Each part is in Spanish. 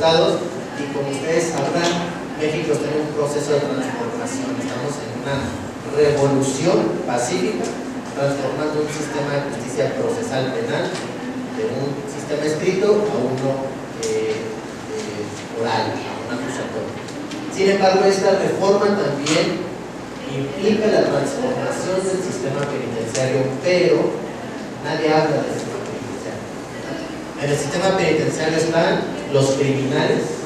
estados, y como ustedes sabrán, México está en un proceso de transformación. Estamos en una revolución pacífica, transformando un sistema de justicia procesal penal de un sistema escrito a uno oral, a un acusatorio. Sin embargo, esta reforma también implica la transformación del sistema penitenciario, pero nadie habla del sistema penitenciario. En el sistema penitenciario están los criminales,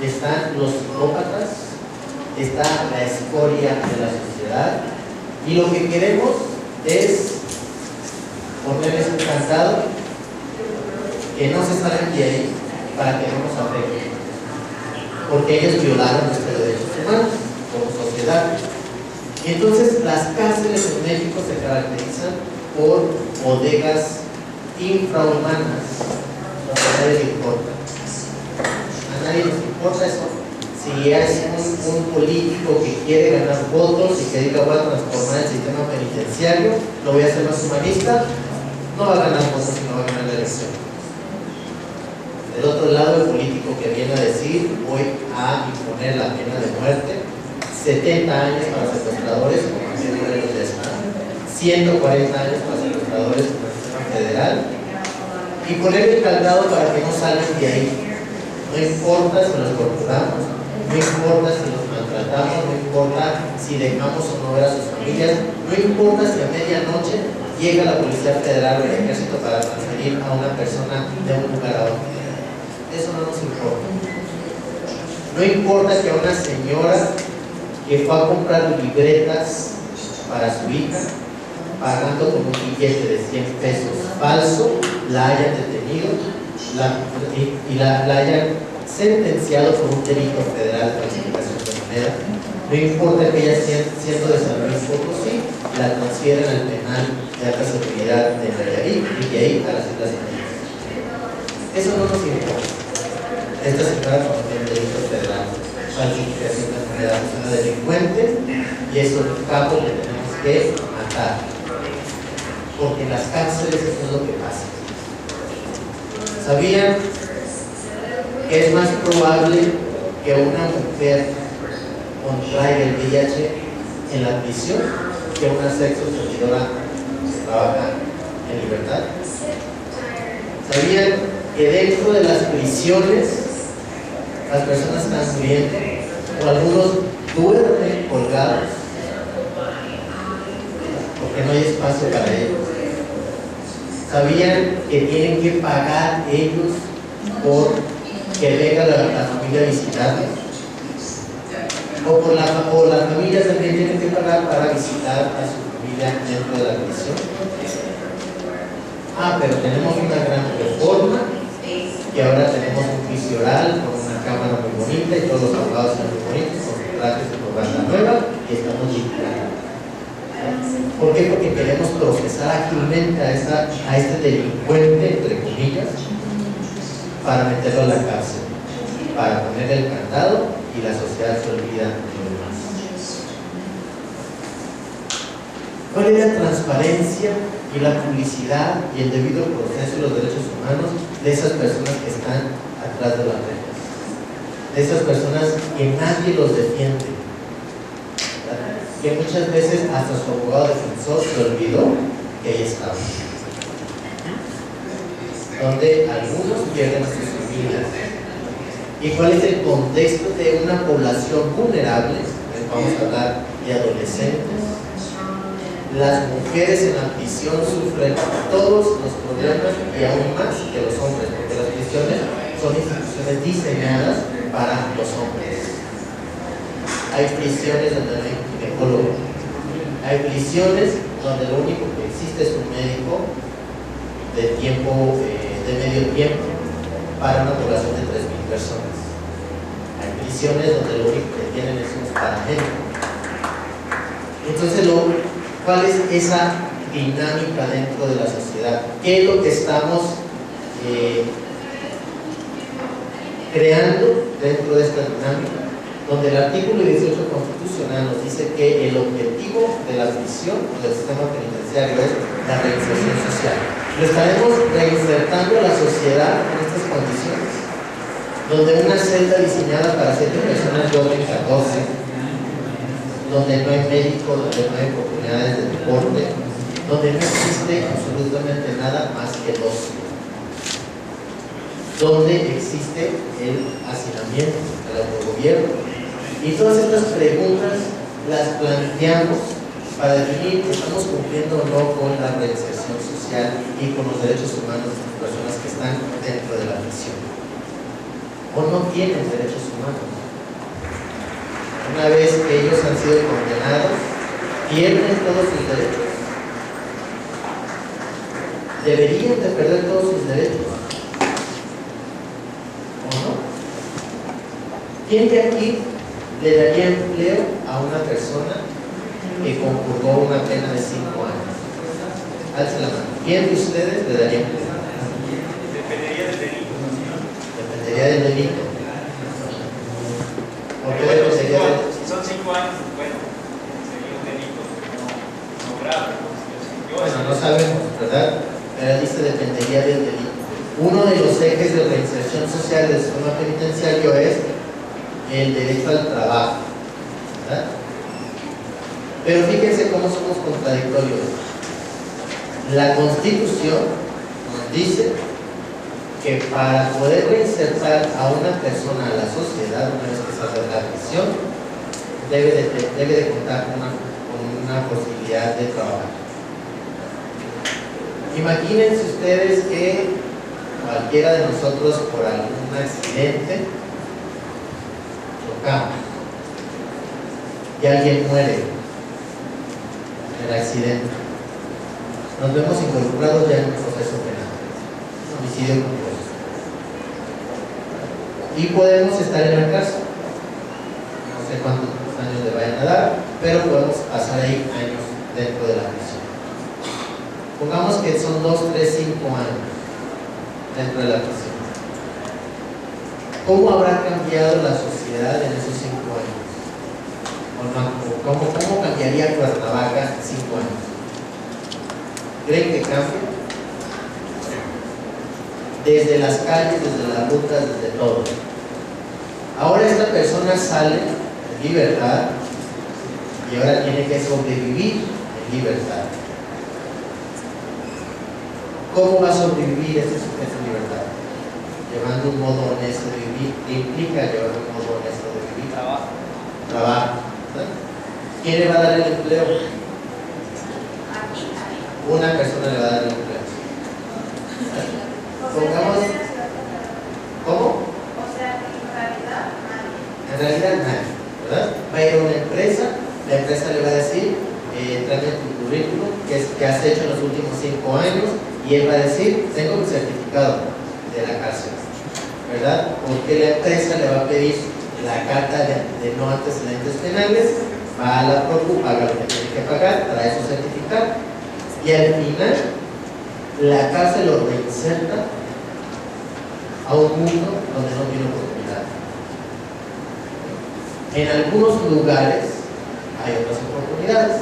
están los psicópatas, está la escoria de la sociedad, y lo que queremos es ponerles un candado que no se salgan de ahí para que no nos afecten, porque ellos violaron nuestros derechos humanos como sociedad. Y entonces las cárceles en México se caracterizan por bodegas infrahumanas, donde a nadie le importa. A nadie nos importa eso. Si es un político que quiere ganar votos y que diga voy a transformar el sistema penitenciario, lo voy a hacer más humanista, no va a ganar votos y no va a ganar la elección. Del otro lado, el político que viene a decir voy a imponer la pena de muerte, 70 años para secuestradores, como aquí en Morelos ya están, 140 años para secuestradores en el sistema federal, y poner el candado para que no salgan de ahí. No importa si los torturamos, no importa si los maltratamos, no importa si dejamos o no ver a sus familias, no importa si a medianoche llega la Policía Federal o el Ejército para transferir a una persona de un lugar a otro. Eso no nos importa. No importa que a una señora que fue a comprar libretas para su hija, pagando con un billete de 100 pesos falso, la hayan detenido y la hayan sentenciado por un delito federal de falsificación de moneda. No importa que ella siendo de San Luis Potosí, la transfieren al penal de alta seguridad de Nayarit y de ahí a las Islas Marías. Eso no nos importa. Esta señora cometió un delito federal, falsificación de moneda, es una delincuente, y es un capo que tenemos que matar, porque en las cárceles eso es lo que pasa. ¿Sabían que es más probable que una mujer contraiga el VIH en la prisión que una sexo servidora que trabaja en libertad? ¿Sabían que dentro de las prisiones las personas están muriendo o algunos duermen colgados porque no hay espacio para ellos? ¿Sabían que tienen que pagar ellos por que venga la familia a visitarlos? O las familias también tienen que pagar para visitar a su familia dentro de la prisión. Pero tenemos una gran reforma, y ahora tenemos un juicio oral con una cámara muy bonita y todos los abogados son muy bonitos con sus trajes de corbata nueva, y estamos litigando. ¿Por qué? Porque queremos procesar ágilmente a este delincuente, entre comillas, para meterlo a la cárcel, para poner el candado, y la sociedad se olvida de lo demás. ¿Cuál es la transparencia y la publicidad y el debido proceso de los derechos humanos de esas personas que están atrás de las rejas? De esas personas que nadie los defiende, que muchas veces hasta su abogado defensor se olvidó que ahí estaba, donde algunos pierden sus familias. ¿Y cuál es el contexto de una población vulnerable? Vamos a hablar de adolescentes. Las mujeres en la prisión sufren todos los problemas y aún más que los hombres, porque las prisiones son instituciones diseñadas para los hombres. Hay prisiones donde no hay ginecólogo, hay prisiones donde lo único que existe es un médico de medio tiempo para una población de 3,000 personas. Hay prisiones donde lo único que tienen es un paramédico. Entonces, ¿cuál es esa dinámica dentro de la sociedad? ¿Qué es lo que estamos creando dentro de esta dinámica? Donde el artículo 18 constitucional nos dice que el objetivo de la prisión o del sistema penitenciario es la reinserción social. ¿Lo estaremos reinsertando a la sociedad en estas condiciones? donde una celda diseñada para 7 personas duermen 14, donde no hay médico, donde no hay oportunidades de deporte, donde no existe absolutamente nada más que el ocio, donde existe el hacinamiento, el autogobierno. Y todas estas preguntas las planteamos para definir si estamos cumpliendo o no con la reinserción social y con los derechos humanos de las personas que están dentro de la prisión o no tienen derechos humanos. Una vez que ellos han sido condenados, pierden todos sus derechos. Deberían de perder todos sus derechos, ¿o no? ¿Quién de aquí le daría empleo a una persona que conjuró una pena de 5 años? Alce la mano. ¿Quién de ustedes le daría empleo? Dependería del delito. Dependería del delito. ¿Por qué Bueno, dependería del delito? si son 5 años, bueno, sería un delito no grave. Bueno, no sabemos, ¿verdad? Pero dice dependería del delito. Uno de los ejes de reinserción social del sistema penitenciario es el derecho al trabajo, ¿verdad? Pero fíjense cómo somos contradictorios. La Constitución nos dice que para poder reinsertar a una persona a la sociedad, una vez que salga de la prisión, debe de contar con una posibilidad de trabajar. Imagínense ustedes que cualquiera de nosotros por algún accidente chocamos y alguien muere en el accidente. Nos vemos involucrados ya en un proceso penal, homicidio culposo, y podemos estar en la cárcel. No sé cuántos años le vayan a dar, pero podemos pasar ahí años dentro de la prisión. Pongamos que son 2, 3, 5 años dentro de la prisión. ¿Cómo habrá cambiado la sociedad en esos 5 años? ¿Cómo cambiaría Cuernavaca en 5 años? ¿Creen que cambie? Desde las calles, desde las rutas, desde todo. Ahora esta persona sale en libertad y ahora tiene que sobrevivir en libertad. ¿Cómo va a sobrevivir este sujeto en libertad? Llevando un modo honesto de vivir. ¿Qué implica llevar un modo honesto de vivir? Trabajo. ¿Quién le va a dar el empleo? Una persona le va a dar el empleo. Pongamos. ¿Cómo? O sea, En realidad nadie, ¿verdad? Va a ir a una empresa, la empresa le va a decir, tráeme tu currículum, que has hecho en los últimos 5 años, y él va a decir, tengo mi certificado de la cárcel, ¿verdad? Porque la empresa le va a pedir la carta de no antecedentes penales, va a la Procu, paga lo que tiene que pagar, trae su certificado, y al final la cárcel lo reinserta a un mundo donde no tiene oportunidad. En algunos lugares hay otras oportunidades,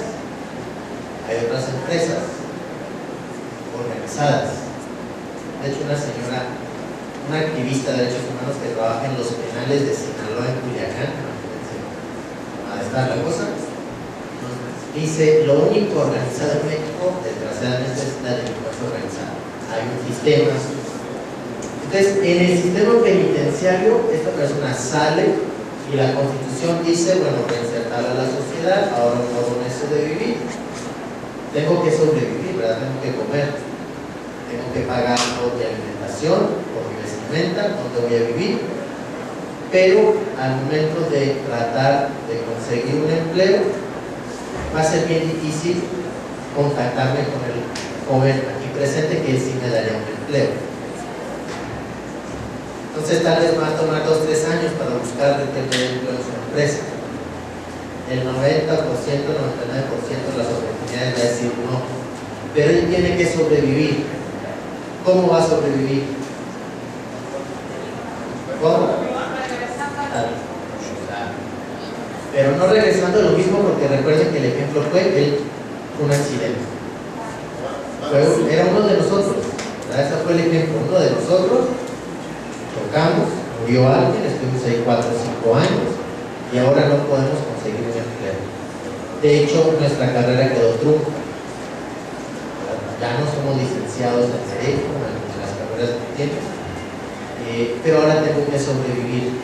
hay otras empresas organizadas. De hecho, una señora, una activista de derechos humanos que trabaja en los penales de Sinaloa, en Culiacán, a estar la cosa, dice: lo único organizado en México, desgraciadamente, es la delincuencia organizada. Hay un sistema. Entonces, en el sistema penitenciario, esta persona sale y la Constitución dice, bueno, reinsertar a la sociedad, ahora un modo honesto de vivir. Tengo que sobrevivir, ¿verdad? Tengo que comer, tengo que pagar por mi alimentación, por mi vestimenta, donde voy a vivir. Pero al momento de tratar de conseguir un empleo, va a ser bien difícil contactarme con el joven aquí presente que él sí me daría un empleo. Entonces tal vez va a tomar 2 o 3 años para buscar el empleo en su empresa. El 90%, 99% de las oportunidades va a decir no. Pero él tiene que sobrevivir. ¿Cómo va a sobrevivir? ¿Cómo? Pero no regresando lo mismo, porque recuerden que el ejemplo fue un accidente. Era uno de nosotros. Ese fue el ejemplo, uno de nosotros. Tocamos, murió alguien, estuvimos ahí 4 o 5 años y ahora no podemos conseguir un empleo. De hecho, nuestra carrera quedó trunca. Ya no somos licenciados en Derecho, en las carreras que tienen, pero ahora tengo que sobrevivir.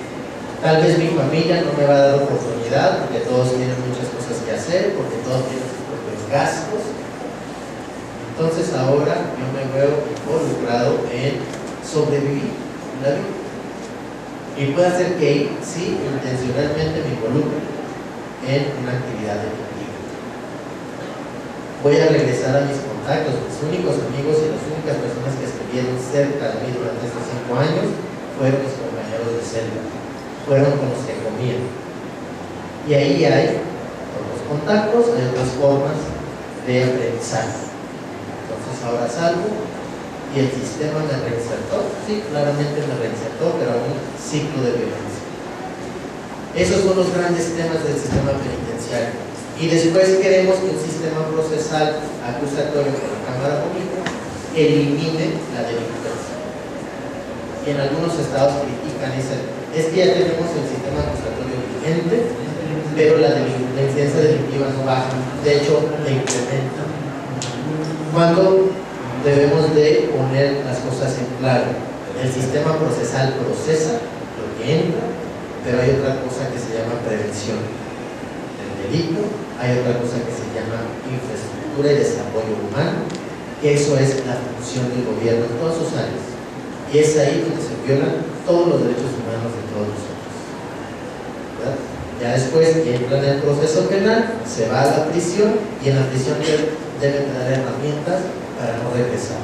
Tal vez mi familia no me va a dar oportunidad porque todos tienen muchas cosas que hacer, porque todos tienen sus propios gastos. Entonces ahora yo me veo involucrado en sobrevivir en la vida. Y puede ser que sí, intencionalmente me involucre en una actividad deportiva. Voy a regresar a mis contactos. Mis únicos amigos y las únicas personas que estuvieron cerca de mí durante estos 5 años fueron mis compañeros de celda, fueron con los que comían. Y ahí hay otros contactos, hay otras formas de aprendizaje. Entonces ahora salgo y el sistema me reinsertó. Sí, claramente me reinsertó, pero a un ciclo de violencia. Esos son los grandes temas del sistema penitenciario. Y después queremos que un sistema procesal acusatorio por la Cámara Pública elimine la delincuencia. Y en algunos estados critican y dicen, es que ya tenemos el sistema acusatorio vigente, pero la incidencia delictiva no baja, de hecho la incrementa. Cuando debemos de poner las cosas en claro, el sistema procesal procesa lo que entra, pero hay otra cosa que se llama prevención del delito, hay otra cosa que se llama infraestructura y desarrollo humano, que eso es la función del gobierno en todas sus áreas, y es ahí donde se violan todos los derechos humanos de todos nosotros, ¿verdad? Ya después entra en el proceso penal, se va a la prisión y en la prisión deben tener herramientas para no regresar.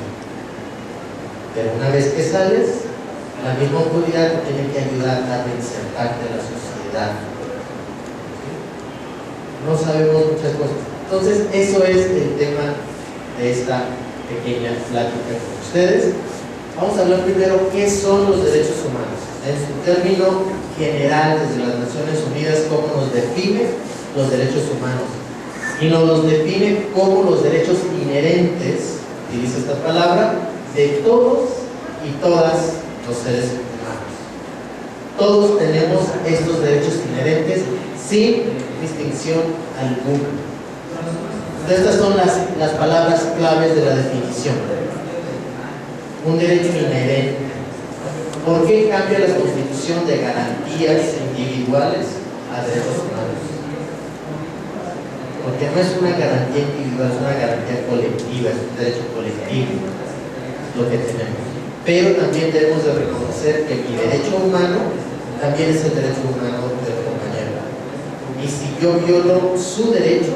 Pero una vez que sales, la misma autoridad te tiene que ayudar a reinsertarte en la sociedad. ¿Sí? No sabemos muchas cosas. Entonces, eso es el tema de esta pequeña plática con ustedes. Vamos a hablar primero qué son los derechos humanos. En su término general, desde las Naciones Unidas, cómo nos define los derechos humanos. Y nos los define como los derechos inherentes, utiliza esta palabra, de todos y todas los seres humanos. Todos tenemos estos derechos inherentes sin distinción alguna. Estas son las palabras claves de la definición. Un derecho inherente. ¿Por qué cambia la Constitución de garantías individuales a derechos humanos? Porque no es una garantía individual, es una garantía colectiva, es un derecho colectivo lo que tenemos. Pero también debemos de reconocer que mi derecho humano también es el derecho humano del compañero. Y si yo violo su derecho,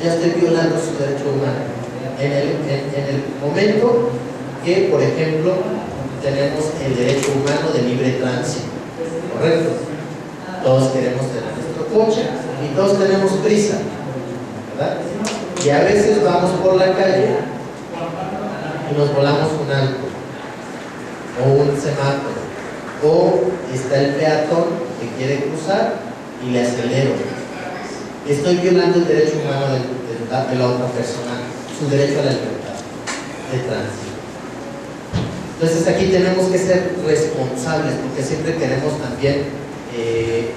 ya estoy violando su derecho humano. En el momento que, por ejemplo, tenemos el derecho humano de libre tránsito, ¿correcto? Todos queremos tener nuestro coche y todos tenemos prisa, ¿verdad? Y a veces vamos por la calle y nos volamos un alto o un semáforo, o está el peatón que quiere cruzar y le acelero. Estoy violando el derecho humano de la otra persona, su derecho a la libertad de tránsito. Entonces aquí tenemos que ser responsables, porque siempre queremos también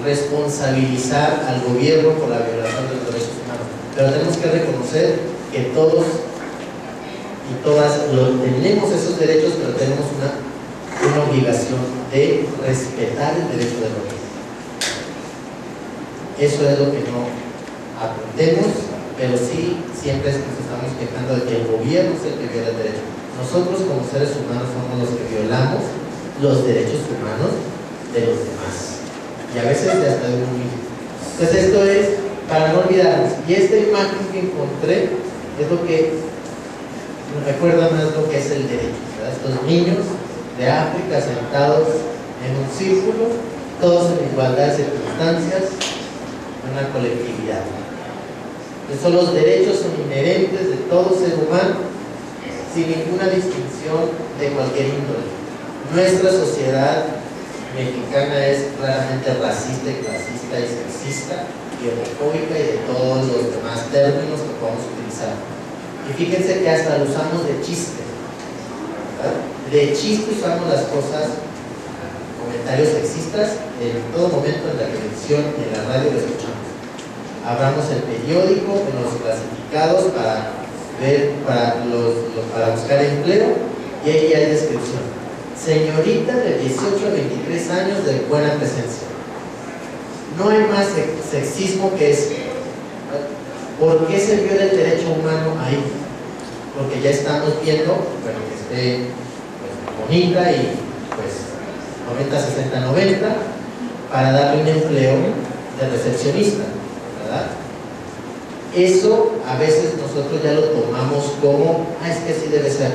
responsabilizar al gobierno por la violación de los derechos humanos, pero tenemos que reconocer que todos y todas tenemos esos derechos, pero tenemos una obligación de respetar el derecho de los demás. Eso es lo que no aprendemos, pero sí siempre nos estamos quejando de que el gobierno es el que viola el derecho. Nosotros como seres humanos somos los que violamos los derechos humanos de los demás, y a veces hasta de uno mismo. Entonces esto es para no olvidarnos, y esta imagen que encontré es lo que nos recuerda más lo que es el derecho, ¿verdad? Estos niños de África sentados en un círculo, todos en igualdad de circunstancias, en una colectividad. Entonces los derechos son inherentes de todo ser humano, sin ninguna distinción de cualquier índole. Nuestra sociedad mexicana es claramente racista y clasista y sexista y homofóbica y de todos los demás términos que podemos utilizar. Y fíjense que hasta lo usamos de chiste, ¿verdad? De chiste usamos las cosas comentarios sexistas en todo momento, en la televisión y en la radio lo escuchamos. Abramos el periódico, en los clasificados para buscar empleo, y ahí hay descripción: señorita de 18 a 23 años de buena presencia. No hay más sexismo que eso. ¿Por qué se viola el derecho humano ahí? Porque ya estamos viendo, bueno, que esté pues, bonita y pues 90, 60, 90 para darle un empleo de recepcionista, ¿verdad? Eso a veces nosotros ya lo tomamos como, es que así debe ser,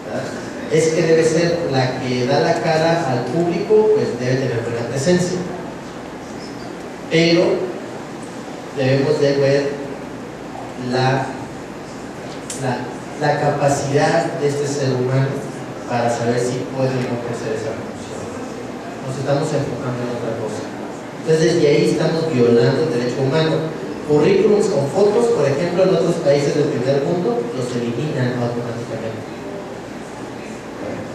¿verdad? Es que debe ser la que da la cara al público, pues debe tener buena presencia. Pero debemos de ver la capacidad de este ser humano para saber si puede o no ejercer esa función. Nos estamos enfocando en otra cosa. Entonces desde ahí estamos violando el derecho humano. Currículums con fotos, por ejemplo, en otros países del primer mundo los eliminan automáticamente,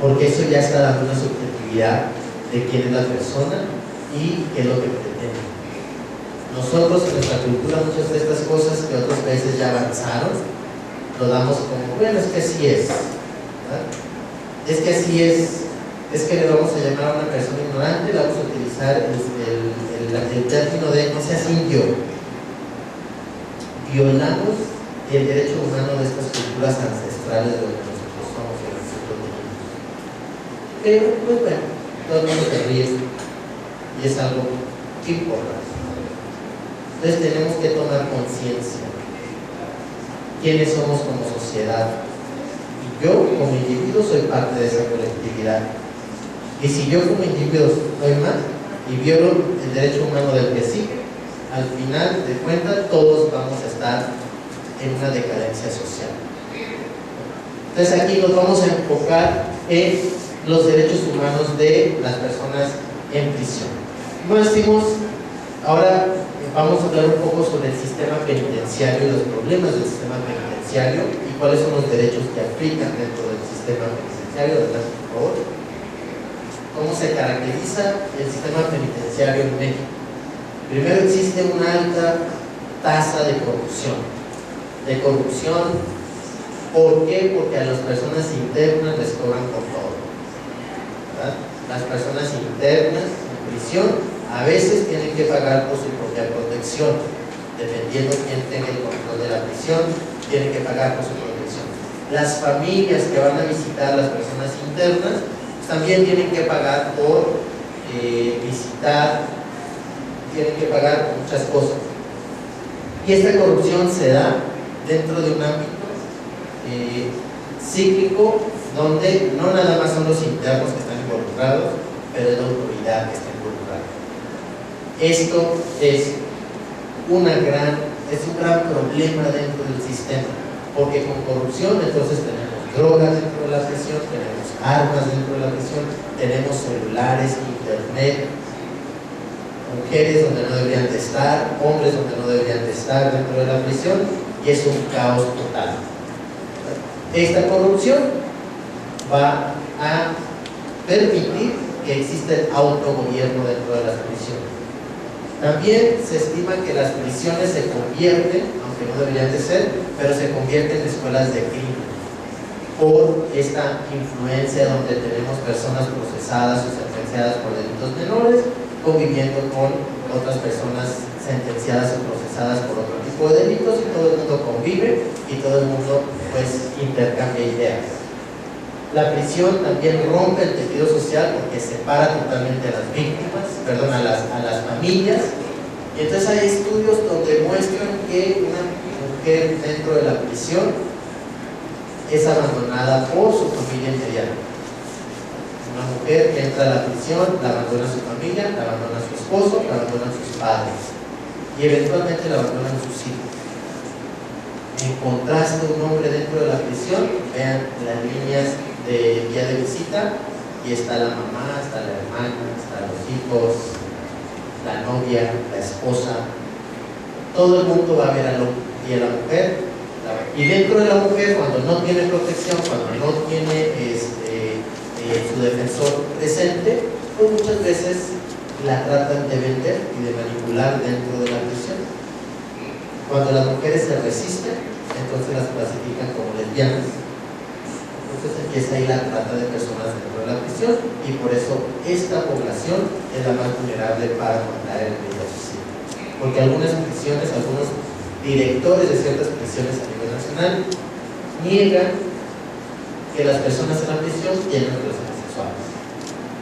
porque eso ya está dando una subjetividad de quién es la persona y qué es lo que pretende. Nosotros en nuestra cultura muchas de estas cosas que otros países ya avanzaron lo damos como, bueno, es que así es, ¿verdad? Es que así es que le vamos a llamar a una persona ignorante, le vamos a utilizar el término de no seas indio. Violamos el derecho humano de estas culturas ancestrales de lo que nosotros somos y nosotros tenemos. Pero, pues bueno, todo el mundo se ríe y es algo importante. Entonces tenemos que tomar conciencia quiénes somos como sociedad. Y yo como individuo soy parte de esa colectividad. Y si yo como individuo soy más y violo el derecho humano del que sigue, al final de cuentas todos vamos a estar en una decadencia social. Entonces aquí nos vamos a enfocar en los derechos humanos de las personas en prisión. Como decimos, ahora vamos a hablar un poco sobre el sistema penitenciario y los problemas del sistema penitenciario y cuáles son los derechos que aplican dentro del sistema penitenciario. Adelante, por favor. ¿Cómo se caracteriza el sistema penitenciario en México? Primero, existe una alta tasa de corrupción. ¿Por qué? Porque a las personas internas les cobran por todo, ¿verdad? Las personas internas en prisión a veces tienen que pagar por su propia protección. Dependiendo quién tenga el control de la prisión, tienen que pagar por su protección. Las familias que van a visitar a las personas internas pues, también tienen que pagar por visitar, tienen que pagar muchas cosas. Y esta corrupción se da dentro de un ámbito cíclico, donde no nada más son los internos que están involucrados, pero es la autoridad que está involucrada. Esto es un gran problema dentro del sistema, porque con corrupción entonces tenemos drogas dentro de la prisión, tenemos armas dentro de la prisión, tenemos celulares, internet, mujeres donde no deberían de estar, hombres donde no deberían de estar dentro de la prisión, y es un caos total. Esta corrupción va a permitir que exista el autogobierno dentro de las prisiones. También se estima que las prisiones se convierten, aunque no deberían de ser, pero se convierten en escuelas de crimen por esta influencia donde tenemos personas procesadas o sentenciadas por delitos menores conviviendo con otras personas sentenciadas o procesadas por otro tipo de delitos, y todo el mundo convive y todo el mundo pues intercambia ideas. La prisión también rompe el tejido social porque separa totalmente a las víctimas, a las familias, y entonces hay estudios donde muestran que una mujer dentro de la prisión es abandonada por su familia inmediata. Una mujer que entra a la prisión, la abandona a su familia, la abandona a su esposo, la abandonan sus padres y eventualmente la abandonan sus hijos. En contraste, un hombre dentro de la prisión, vean las líneas de guía de visita, y está la mamá, está la hermana, están los hijos, la novia, la esposa, todo el mundo va a ver al hombre y a la mujer. Y dentro de la mujer, cuando no tiene protección, cuando no tiene su defensor presente, pues muchas veces la tratan de vender y de manipular dentro de la prisión. Cuando las mujeres se resisten, entonces las clasifican como lesbianas. Entonces empieza ahí la trata de personas dentro de la prisión, y por eso esta población es la más vulnerable para contraer el VIH-Sida. Porque algunas prisiones, algunos directores de ciertas prisiones a nivel nacional niegan que las personas en la prisión tienen relaciones sexuales.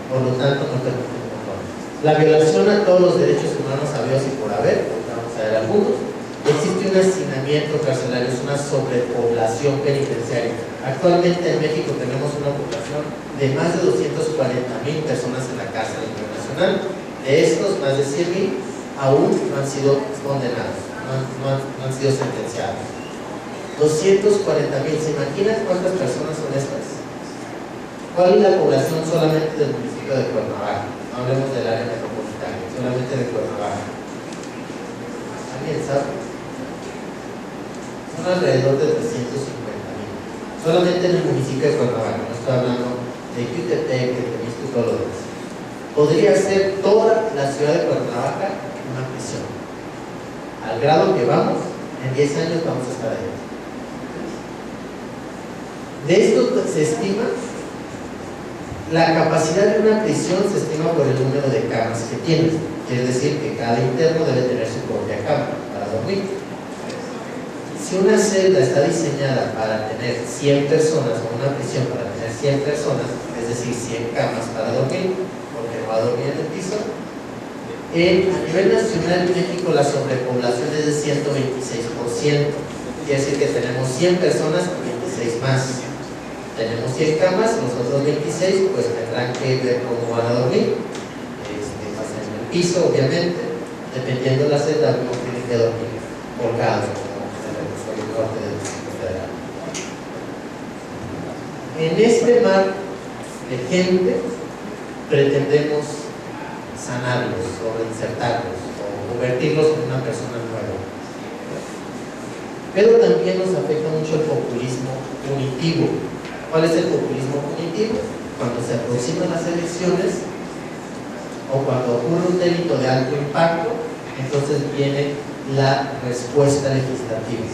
Por lo tanto, no permiten el condón. La violación a todos los derechos humanos habidos y por haber, porque vamos a ver algunos. Existe un hacinamiento carcelario, es una sobrepoblación penitenciaria. Actualmente en México tenemos una población de más de 240,000 personas en la cárcel internacional. De estos, más de 100,000 aún no han sido condenados, no han sido sentenciados. 240,000, ¿se imaginan cuántas personas son estas? ¿Cuál es la población solamente del municipio de Cuernavaca? No hablemos del área metropolitana, solamente de Cuernavaca. ¿Alguien sabe? Son alrededor de 350,000. Solamente en el municipio de Cuernavaca, no estoy hablando de Jutepec, de Temisco y todo lo demás. Podría ser toda la ciudad de Cuernavaca una prisión. Al grado que vamos, en 10 años vamos a estar ahí. De esto se estima, la capacidad de una prisión se estima por el número de camas que tiene. Quiere decir que cada interno debe tener su propia cama para dormir. Si una celda está diseñada para tener 100 personas, o una prisión para tener 100 personas, es decir, 100 camas para dormir, porque no va a dormir en el piso, a nivel nacional en México la sobrepoblación es de 126%. Quiere decir que tenemos 100 personas y 26 más. Tenemos 100 camas, los otros 26 pues tendrán que ver cómo van a dormir. En el piso, obviamente, dependiendo de la celda, uno tiene que dormir colgado, como en el norte del Distrito Federal. En este mar de gente pretendemos sanarlos o reinsertarlos o convertirlos en una persona nueva. Pero también nos afecta mucho el populismo punitivo. ¿Cuál es el populismo punitivo? Cuando se aproximan las elecciones o cuando ocurre un delito de alto impacto, entonces viene la respuesta legislativa.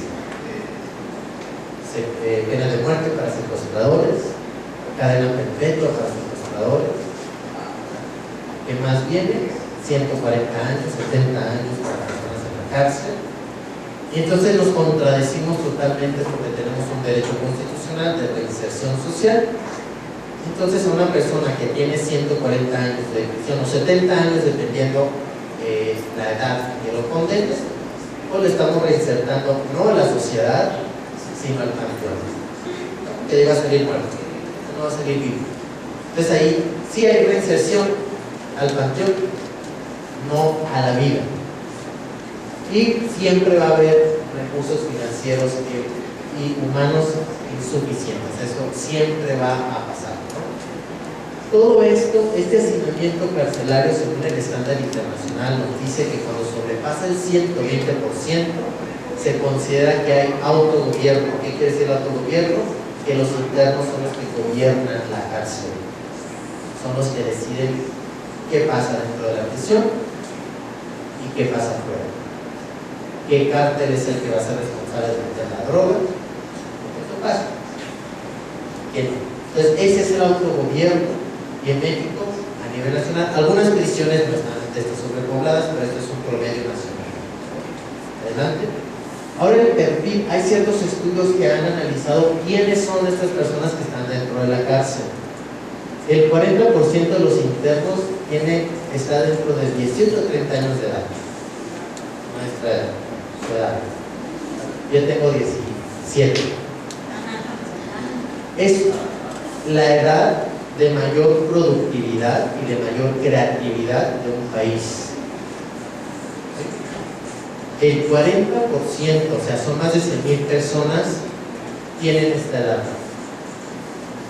Pena de muerte para secuestradores, cadena perpetua para secuestradores. ¿Qué más viene? 140 años, 70 años para personas en la cárcel. Y entonces nos contradecimos totalmente porque tenemos un derecho constitucional de reinserción social. Entonces a una persona que tiene 140 años de prisión o 70 años, dependiendo la edad que lo condene, pues le estamos reinsertando no a la sociedad, sino al panteón. Que llega a salir muerto, no va a salir vivo. Entonces ahí sí hay reinserción al panteón, no a la vida. Y siempre va a haber recursos financieros y humanos insuficientes. Eso siempre va a pasar, ¿no? Todo esto, este hacinamiento carcelario según el estándar internacional nos dice que cuando sobrepasa el 120% se considera que hay autogobierno. ¿Qué quiere decir autogobierno? Que los internos son los que gobiernan la cárcel, son los que deciden qué pasa dentro de la prisión y qué pasa afuera. ¿Qué cártel es el que va a ser responsable de meter la droga? Esto pasa. Entonces, ese es el autogobierno. Y en México, a nivel nacional, algunas prisiones no están sobrepobladas, pero esto es un promedio nacional. Adelante. Ahora el perfil, hay ciertos estudios que han analizado quiénes son estas personas que están dentro de la cárcel. El 40% de los internos está dentro de 18 a 30 años de edad. Nuestra edad. Yo tengo 17. Es la edad de mayor productividad y de mayor creatividad de un país. El 40%, o sea, son más de 100,000 personas, tienen esta edad.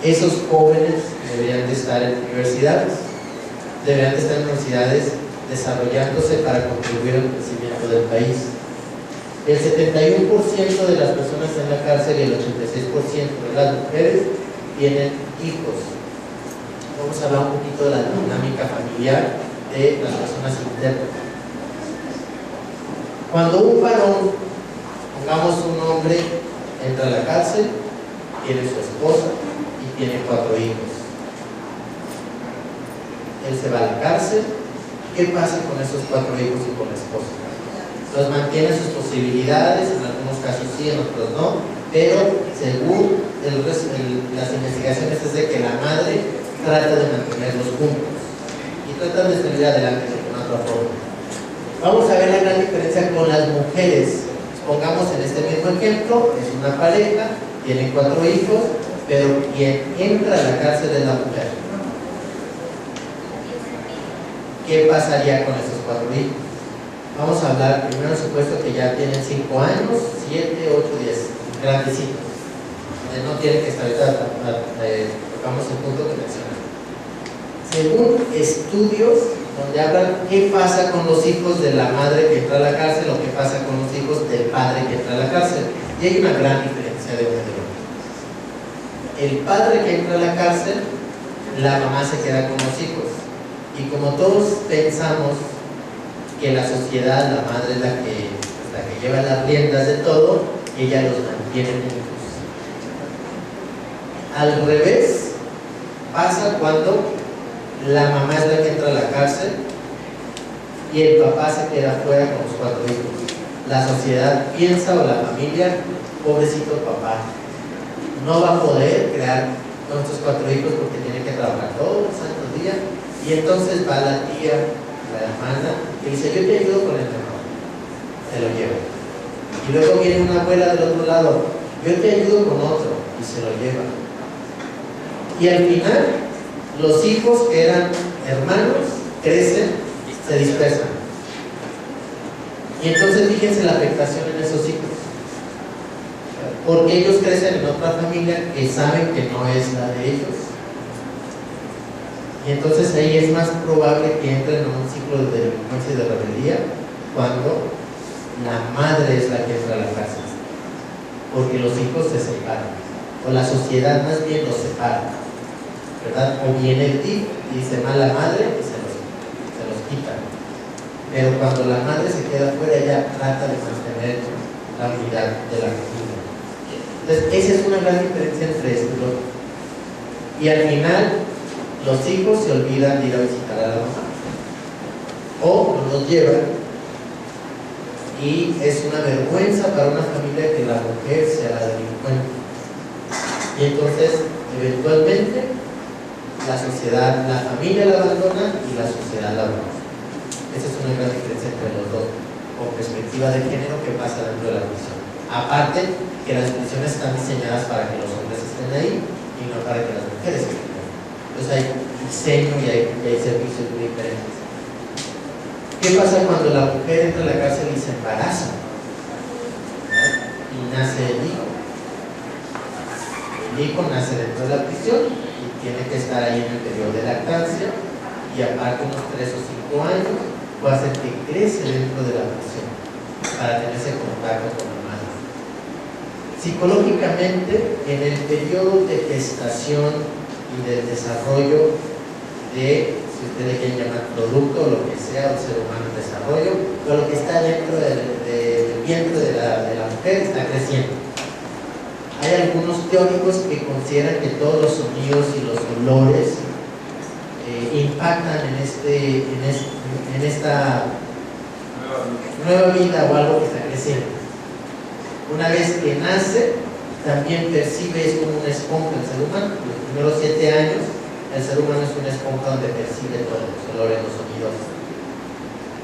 Esos jóvenes deberían de estar en universidades, desarrollándose para contribuir al crecimiento del país. El 71% de las personas en la cárcel y el 86% de las mujeres tienen hijos. vamos a hablar un poquito de la dinámica familiar de las personas internas. Cuando un varón, pongamos un hombre, entra a la cárcel, tiene su esposa y tiene 4 hijos. Él se va a la cárcel. ¿Qué pasa con esos 4 hijos y con la esposa? Los mantiene sus posibilidades, en algunos casos sí, en otros no, pero según las investigaciones es de que la madre trata de mantenerlos juntos y tratan de salir adelante de una otra forma. Vamos a ver la gran diferencia con las mujeres. Pongamos en este mismo ejemplo, es una pareja, tienen 4 hijos, pero quien entra a la cárcel es la mujer. ¿Qué pasaría con esos 4 hijos? Vamos a hablar primero, supuesto que ya tienen 5 años, 7, 8, 10, grandecitos. No tienen que estar, tocamos el punto que mencioné. Según estudios donde hablan qué pasa con los hijos de la madre que entra a la cárcel o qué pasa con los hijos del padre que entra a la cárcel, y hay una gran diferencia de uno de otro. El padre que entra a la cárcel, la mamá se queda con los hijos, y como todos pensamos que la sociedad, la madre es la que lleva las riendas de todo, ella los mantiene juntos. Al revés, pasa cuando la mamá es la que entra a la cárcel y el papá se queda fuera con los 4 hijos. La sociedad piensa, o la familia, pobrecito papá, no va a poder crear con estos 4 hijos porque tiene que trabajar todos los santos días, y entonces va la tía, la hermana, que dice: yo te ayudo con el menor, se lo lleva. Y luego viene una abuela del otro lado: yo te ayudo con otro, y se lo lleva. Y al final, los hijos que eran hermanos crecen, se dispersan. Y entonces fíjense la afectación en esos hijos, porque ellos crecen en otra familia que saben que no es la de ellos. Y entonces ahí es más probable que entren en un ciclo de delincuencia y de rebeldía cuando la madre es la que entra a la cárcel, porque los hijos se separan, o la sociedad más bien los separa, ¿verdad? O viene el DIF y dice mal la madre y se los quita. Pero cuando la madre se queda fuera, ella trata de mantener la unidad de la familia. Entonces esa es una gran diferencia entre esto y lo otro. Y al final los hijos se olvidan de ir a visitar a la mamá, o no los llevan, y es una vergüenza para una familia que la mujer sea la delincuente. Y entonces, eventualmente, la sociedad, la familia la abandona y la sociedad la abandona. Esa es una gran diferencia entre los dos, con perspectiva de género que pasa dentro de la prisión. Aparte, que las prisiones están diseñadas para que los hombres estén ahí y no para que las mujeres estén ahí. Entonces hay diseño y hay servicios muy diferentes. ¿Qué pasa cuando la mujer entra a la cárcel y se embaraza? Y nace el hijo. El hijo nace dentro de la prisión y tiene que estar ahí en el periodo de lactancia, y aparte unos 3 o 5 años puede hacer que crece dentro de la prisión para tener ese contacto con la madre. Psicológicamente, en el periodo de gestación y del desarrollo de, si usted le quiere llamar producto o lo que sea, un ser humano en desarrollo, pero lo que está dentro del vientre de la mujer está creciendo. Hay algunos teóricos que consideran que todos los sonidos y los olores impactan en esta nueva vida o algo que está creciendo. Una vez que nace, también percibe, es como una esponja el ser humano. Los primeros 7 años, el ser humano es una esponja donde percibe todos los olores, los sonidos.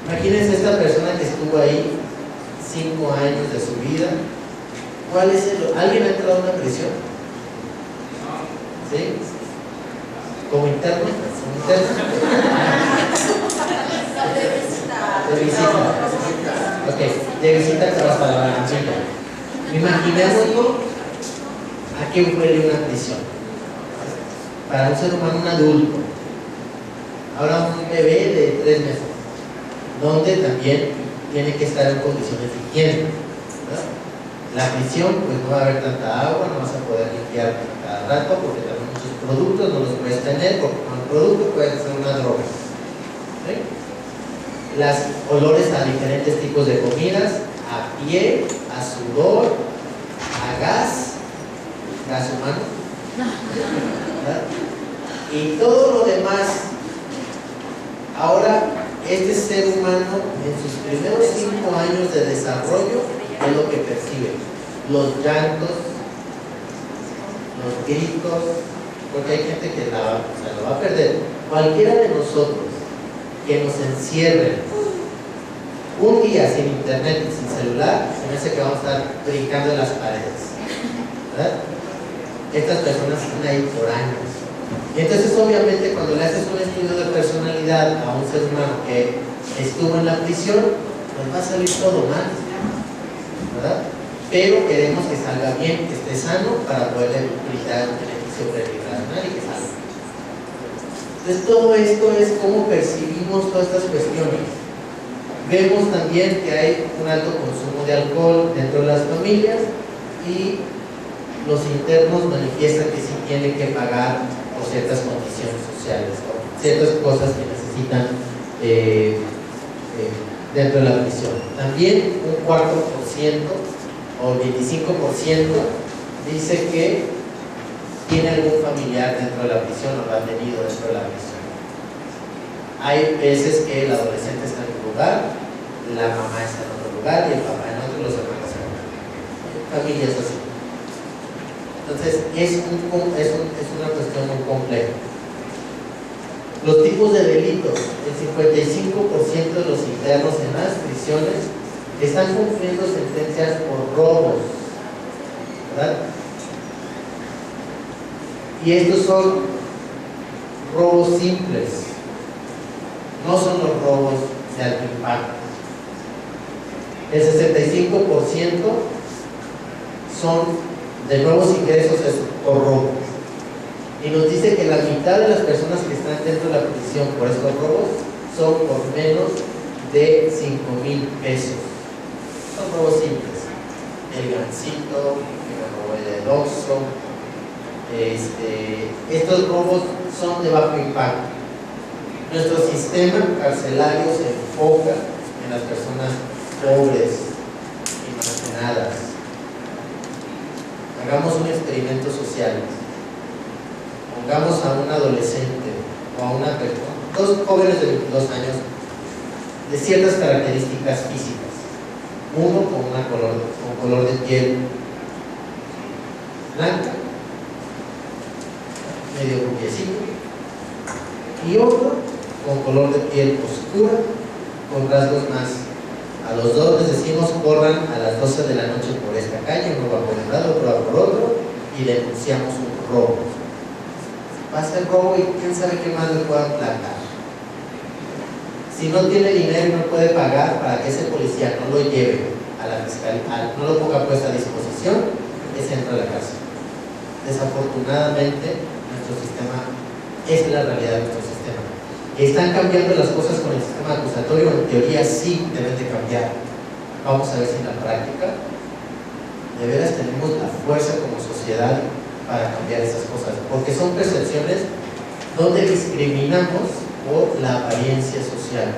Imagínense esta persona que estuvo ahí 5 años de su vida. ¿Cuál es ¿Alguien ha entrado a una prisión? ¿Sí? ¿Como interno? ¿Como interno? De visita. Ok, de visita hasta la chica. Imaginémoslo. ¿A qué huele una prisión? Para un ser humano, un adulto. Ahora un bebé de 3 meses, donde también tiene que estar en condiciones de higiene, ¿verdad? La prisión, pues no va a haber tanta agua, no vas a poder limpiar cada rato, porque también muchos productos no los puedes tener porque no los olores a diferentes tipos de comidas, a piel, a sudor, a gas humano, ¿verdad? Y todo lo demás. Ahora, este ser humano en sus primeros 5 años de desarrollo es lo que percibe: los llantos, los gritos, porque hay gente que lo va a perder. Cualquiera de nosotros que nos encierre un día sin internet y sin celular, se me hace que vamos a estar brincando en las paredes, ¿verdad? Estas personas están ahí por años. Y entonces, obviamente, cuando le haces un estudio de personalidad a un ser humano que estuvo en la prisión, pues va a salir todo mal, ¿verdad? Pero queremos que salga bien, que esté sano para poderle brindar un beneficio previbracional y que salga. Entonces, todo esto es cómo percibimos todas estas cuestiones. Vemos también que hay un alto consumo de alcohol dentro de las familias y los internos manifiestan que sí tienen que pagar por ciertas condiciones sociales o ciertas cosas que necesitan dentro de la prisión. También un 4% o 25% dice que tiene algún familiar dentro de la prisión o lo ha tenido dentro de la prisión. Hay veces que el adolescente está en un lugar, la mamá está en otro lugar y el papá en otro y los hermanos en otro. Familias así. Entonces, es una cuestión muy compleja. Los tipos de delitos: el 55% de los internos en las prisiones están cumpliendo sentencias por robos, ¿verdad? Y estos son robos simples, no son los robos de alto impacto. El 65% son de nuevos ingresos por robo. Y nos dice que la mitad de las personas que están dentro de la prisión por estos robos son por menos de 5,000 pesos. Son robos simples: el gansito, el robo del Oxxo. Estos robos son de bajo impacto. Nuestro sistema carcelario se enfoca en las personas pobres y marginadas. Hagamos un experimento social. Pongamos a un adolescente o a una persona, dos jóvenes de 22 años de ciertas características físicas. Uno con color de piel blanca, medio rubiecito, y otro con color de piel oscura, con rasgos más. A los dos les decimos: corran a las 12 de la noche por esta calle, uno va por un lado, otro va por otro, y denunciamos un robo. Pasa el robo y quién sabe qué más le puedan placar. Si no tiene dinero y no puede pagar para que ese policía no lo lleve a la fiscalía, no lo ponga puesta a disposición, ese entra a la cárcel. Desafortunadamente, nuestro sistema es la realidad de nuestro sistema. ¿Están cambiando las cosas con el sistema acusatorio? En teoría sí deben de cambiar. Vamos a ver si en la práctica de veras tenemos la fuerza como sociedad para cambiar esas cosas, porque son percepciones donde discriminamos por la apariencia social.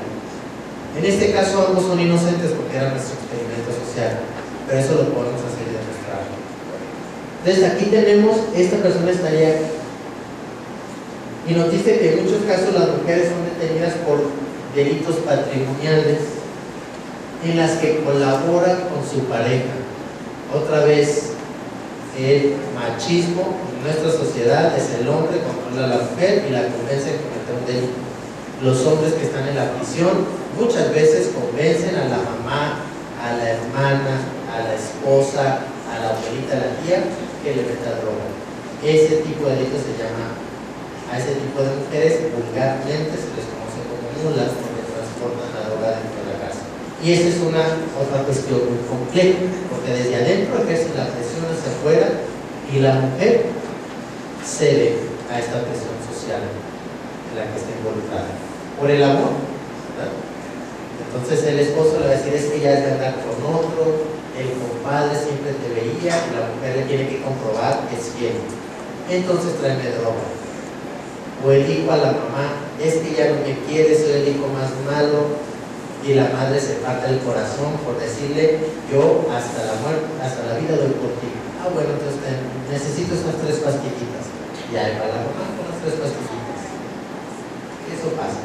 En este caso ambos son inocentes porque era nuestro experimento social, pero eso lo podemos hacer de nuestra área. Entonces aquí tenemos, esta persona estaría aquí, y nos dice que en muchos casos las mujeres son detenidas por delitos patrimoniales en las que colaboran con su pareja. Otra vez, el machismo en nuestra sociedad es: el hombre controla a la mujer y la convence de cometer un delito. Los hombres que están en la prisión muchas veces convencen a la mamá, a la hermana, a la esposa, a la abuelita, a la tía, que le meta droga. Ese tipo de delito se llama, a ese tipo de mujeres vulgarmente se les conoce como mulas, porque transportan la droga dentro de la casa. Y esta es otra cuestión muy compleja, porque desde adentro ejercen la presión hacia afuera y la mujer cede a esta presión social en la que está involucrada por el amor, ¿verdad? Entonces el esposo le va a decir: es que ya es de andar con otro, el compadre siempre te veía, y la mujer le tiene que comprobar que es fiel, entonces tráeme droga. O el hijo a la mamá: es que ya no me quiere, soy el hijo más malo, y la madre se parte el corazón por decirle: yo hasta la muerte, hasta la vida doy por ti. Ah, bueno, entonces necesito estas 3 pastillitas. Y ahí va la mamá con las 3 pastillitas. Eso pasa.